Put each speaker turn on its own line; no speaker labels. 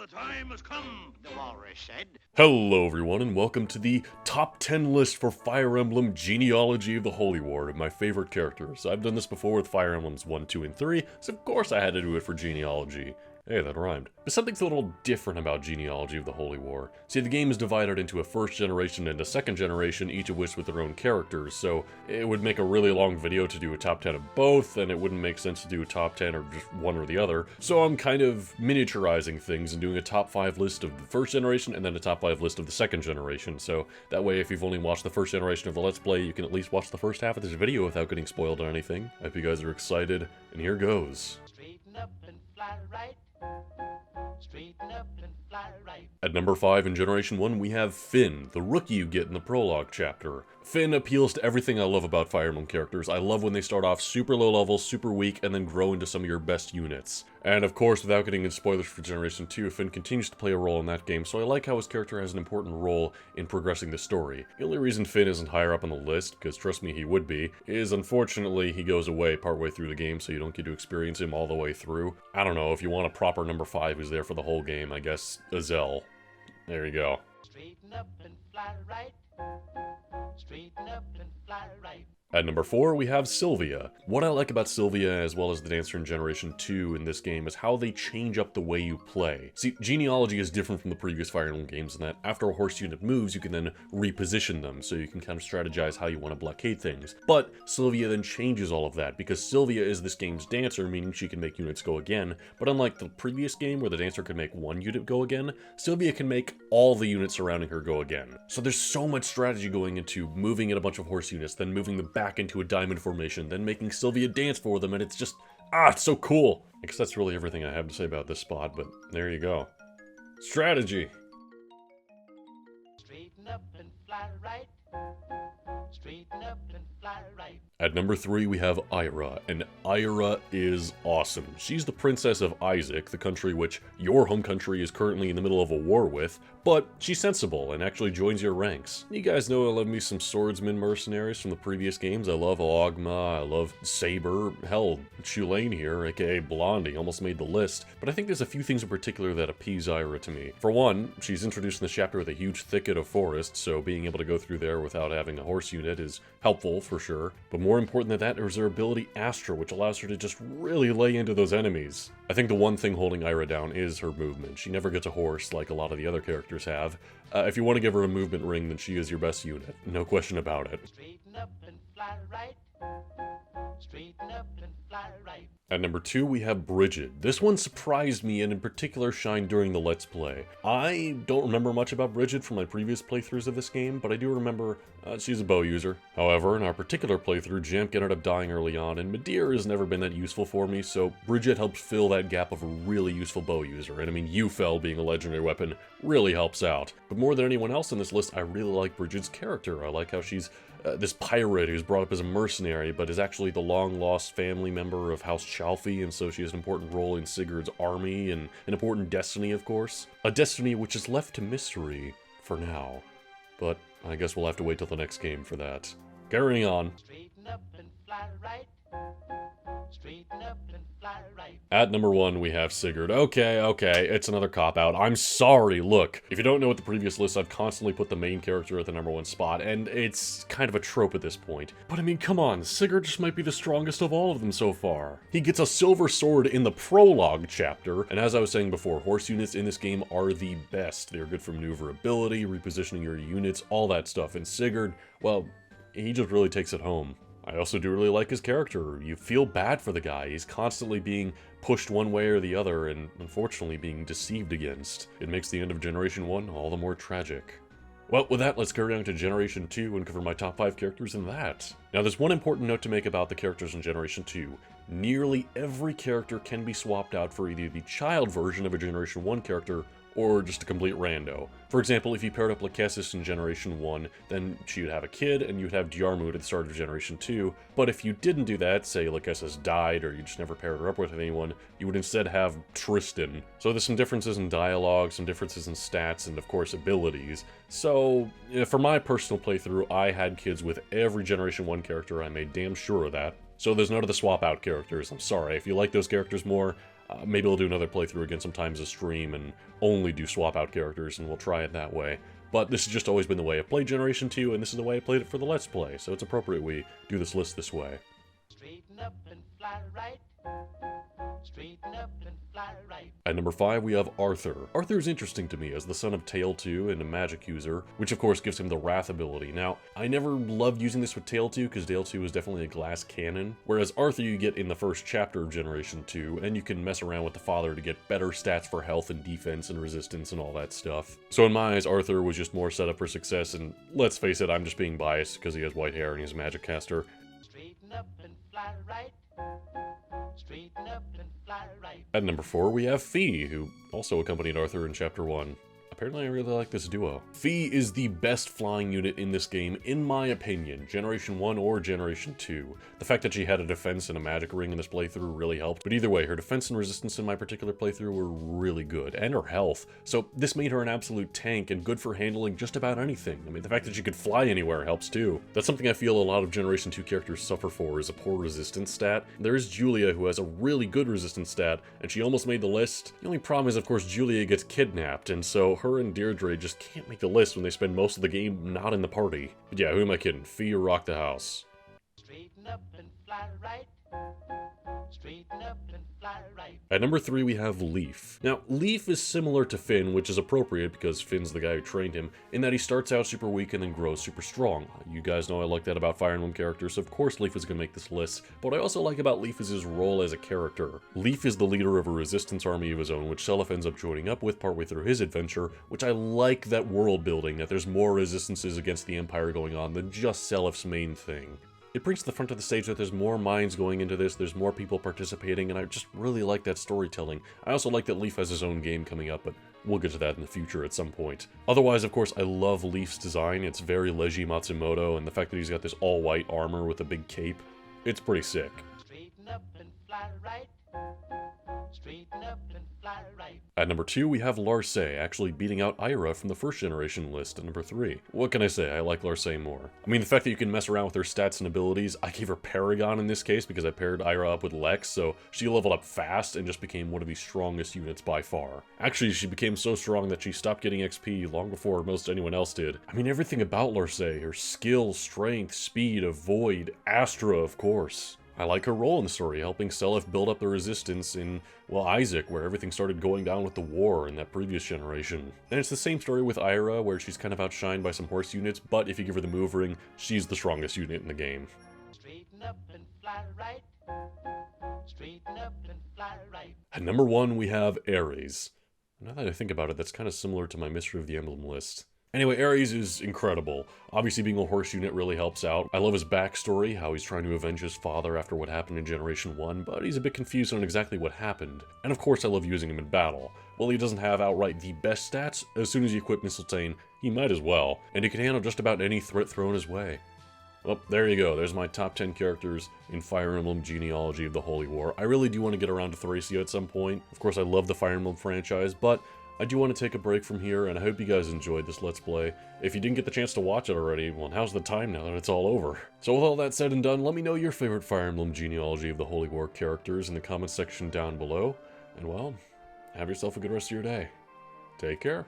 the time has come, the walrus said.
Hello everyone, and welcome to the top 10 list for Fire Emblem Genealogy of the Holy War of my favorite characters. I've done this before with Fire Emblems 1, 2, and 3, so of course I had to do it for Genealogy. Hey, that rhymed. But something's a little different about Genealogy of the Holy War. See, the game is divided into a first generation and a second generation, each of which with their own characters, so it would make a really long video to do a top 10 of both, and it wouldn't make sense to do a top 10 or just one or the other. So I'm kind of miniaturizing things and doing a top 5 list of the first generation and then a top 5 list of the second generation, so that way if you've only watched the first generation of the Let's Play, you can at least watch the first half of this video without getting spoiled or anything. I hope you guys are excited, and here goes.
Straighten up and fly right. Straighten up and fly right.
At number 5 in Generation 1, we have Finn, the rookie you get in the prologue chapter. Finn appeals to everything I love about Fire Emblem characters. I love when they start off super low level, super weak, and then grow into some of your best units. And of course, without getting into spoilers for Generation 2, Finn continues to play a role in that game, so I like how his character has an important role in progressing the story. The only reason Finn isn't higher up on the list, because trust me, he would be, is unfortunately he goes away partway through the game, so you don't get to experience him all the way through. I don't know, if you want a proper number 5 who's there for the whole game, I guess Azel. There you go.
Straighten up and fly right. Straighten up and fly right.
At number 4, we have Sylvia. What I like about Sylvia, as well as the dancer in Generation 2 in this game, is how they change up the way you play. See, Genealogy is different from the previous Fire Emblem games in that after a horse unit moves, you can then reposition them, so you can kind of strategize how you want to blockade things. But Sylvia then changes all of that, because Sylvia is this game's dancer, meaning she can make units go again, but unlike the previous game where the dancer could make one unit go again, Sylvia can make all the units surrounding her go again. So there's so much strategy going into moving in a bunch of horse units, then moving them back into a diamond formation, then making Sylvia dance for them, and it's just, it's so cool. I guess that's really everything I have to say about this spot, but there you go. Strategy.
Straighten up and fly right. Straighten up and fly right.
At number 3, we have Ira, and Ira is awesome. She's the princess of Isaac, the country which your home country is currently in the middle of a war with, but she's sensible and actually joins your ranks. You guys know I love me some swordsman mercenaries from the previous games. I love Ogma, I love Saber, hell, Chulane here, aka Blondie, almost made the list, but I think there's a few things in particular that appease Ira to me. For one, she's introduced in this chapter with a huge thicket of forest, so being able to go through there without having a horse unit is helpful for sure, but more important than that is her ability Astra, which allows her to just really lay into those enemies. I think the one thing holding Ira down is her movement. She never gets a horse like a lot of the other characters have. If you want to give her a movement ring, then she is your best unit. No question about it.
Straighten up and fly right. Straighten up and fly right.
At number 2, we have Bridget. This one surprised me and in particular shined during the Let's Play. I don't remember much about Bridget from my previous playthroughs of this game, but I do remember she's a bow user. However, in our particular playthrough, Jamp ended up dying early on, and Midir has never been that useful for me, so Bridget helps fill that gap of a really useful bow user. And I mean, Ufel being a legendary weapon really helps out. But more than anyone else in this list, I really like Bridget's character. I like how she's this pirate who's brought up as a mercenary, but is actually the long-lost family member of House Chalfie, and so she has an important role in Sigurd's army, and an important destiny, of course. A destiny which is left to mystery for now. But I guess we'll have to wait till the next game for that. Carrying on.
Straighten up and fly right. Straighten up and fly right.
At number 1, we have Sigurd. Okay, it's another cop-out. I'm sorry, look. If you don't know what the previous list, I've constantly put the main character at the number 1 spot, and it's kind of a trope at this point. But I mean, come on, Sigurd just might be the strongest of all of them so far. He gets a silver sword in the prologue chapter, and as I was saying before, horse units in this game are the best. They're good for maneuverability, repositioning your units, all that stuff, and Sigurd, well, he just really takes it home. I also do really like his character. You feel bad for the guy. He's constantly being pushed one way or the other, and unfortunately being deceived against. It makes the end of Generation 1 all the more tragic. Well, with that, let's carry on to Generation 2 and cover my top 5 characters in that. Now, there's one important note to make about the characters in Generation 2. Nearly every character can be swapped out for either the child version of a Generation 1 character or just a complete rando. For example, if you paired up Lachesis in Generation 1, then she would have a kid, and you'd have Diarmuid at the start of Generation 2, but if you didn't do that, say Lachesis died, or you just never paired her up with anyone, you would instead have Tristan. So there's some differences in dialogue, some differences in stats, and of course abilities. So, for my personal playthrough, I had kids with every Generation 1 character, I made damn sure of that. So there's none of the swap out characters. I'm sorry, if you like those characters more, Maybe I'll do another playthrough again sometime as a stream and only do swap out characters, and we'll try it that way. But this has just always been the way I've played Generation 2, and this is the way I played it for the Let's Play, so it's appropriate we do this list this way.
Straighten up and fly right. Straighten up and fly right.
At number 5, we have Arthur. Arthur is interesting to me as the son of Tail 2 and a magic user, which of course gives him the Wrath ability. Now, I never loved using this with Tail 2 because Tail 2 is definitely a glass cannon, whereas Arthur you get in the first chapter of Generation 2, and you can mess around with the father to get better stats for health and defense and resistance and all that stuff. So in my eyes, Arthur was just more set up for success, and let's face it, I'm just being biased because he has white hair and he's a magic caster.
Straighten up and fly right. Straighten up and fly right.
At number 4, we have Fee, who also accompanied Arthur in Chapter 1. Apparently I really like this duo. Fee is the best flying unit in this game, in my opinion, Generation 1 or Generation 2. The fact that she had a defense and a magic ring in this playthrough really helped, but either way, her defense and resistance in my particular playthrough were really good, and her health. So this made her an absolute tank and good for handling just about anything. I mean, the fact that she could fly anywhere helps too. That's something I feel a lot of Generation 2 characters suffer for, is a poor resistance stat. There is Julia, who has a really good resistance stat, and she almost made the list. The only problem is, of course, Julia gets kidnapped, and so her and Deirdre just can't make the list when they spend most of the game not in the party. But yeah, who am I kidding? Fee or rock the house.
Straighten up and fly right. Straighten up and fly right.
At number 3, we have Leaf. Now, Leaf is similar to Finn, which is appropriate because Finn's the guy who trained him, in that he starts out super weak and then grows super strong. You guys know I like that about Fire Emblem characters, so of course Leaf is going to make this list. But what I also like about Leaf is his role as a character. Leaf is the leader of a resistance army of his own, which Seliph ends up joining up with partway through his adventure, which I like that world building, that there's more resistances against the Empire going on than just Seliph's main thing. It brings to the front of the stage that there's more minds going into this, there's more people participating, and I just really like that storytelling. I also like that Leaf has his own game coming up, but we'll get to that in the future at some point. Otherwise, of course, I love Leaf's design. It's very Leiji Matsumoto, and the fact that he's got this all-white armor with a big cape, it's pretty sick.
Straighten up and fly right. Straighten up and fly right.
At number 2, we have Larce, actually beating out Ira from the first generation list at number 3. What can I say? I like Larce more. I mean, the fact that you can mess around with her stats and abilities, I gave her Paragon in this case because I paired Ira up with Lex, so she leveled up fast and just became one of the strongest units by far. Actually, she became so strong that she stopped getting XP long before most anyone else did. I mean, everything about Larce, her skill, strength, speed, avoid, Astra, of course. I like her role in the story, helping Seliph build up the resistance in, well, Isaac, where everything started going down with the war in that previous generation. And it's the same story with Ira, where she's kind of outshined by some horse units, but if you give her the move ring, she's the strongest unit in the game.
Straighten up and fly right. Straighten up and fly right.
At number 1, we have Ares. Now that I think about it, that's kind of similar to my Mystery of the Emblem list. Anyway, Ares is incredible. Obviously, being a horse unit really helps out. I love his backstory, how he's trying to avenge his father after what happened in Generation 1, but he's a bit confused on exactly what happened. And of course, I love using him in battle. While he doesn't have outright the best stats, as soon as you equip Mistletoe, he might as well, and he can handle just about any threat thrown his way. Well, there you go. There's my top 10 characters in Fire Emblem Genealogy of the Holy War. I really do want to get around to Thracia at some point. Of course, I love the Fire Emblem franchise, but I do want to take a break from here, and I hope you guys enjoyed this Let's Play. If you didn't get the chance to watch it already, well, now's the time now that it's all over. So with all that said and done, let me know your favorite Fire Emblem Genealogy of the Holy War characters in the comments section down below. And well, have yourself a good rest of your day. Take care.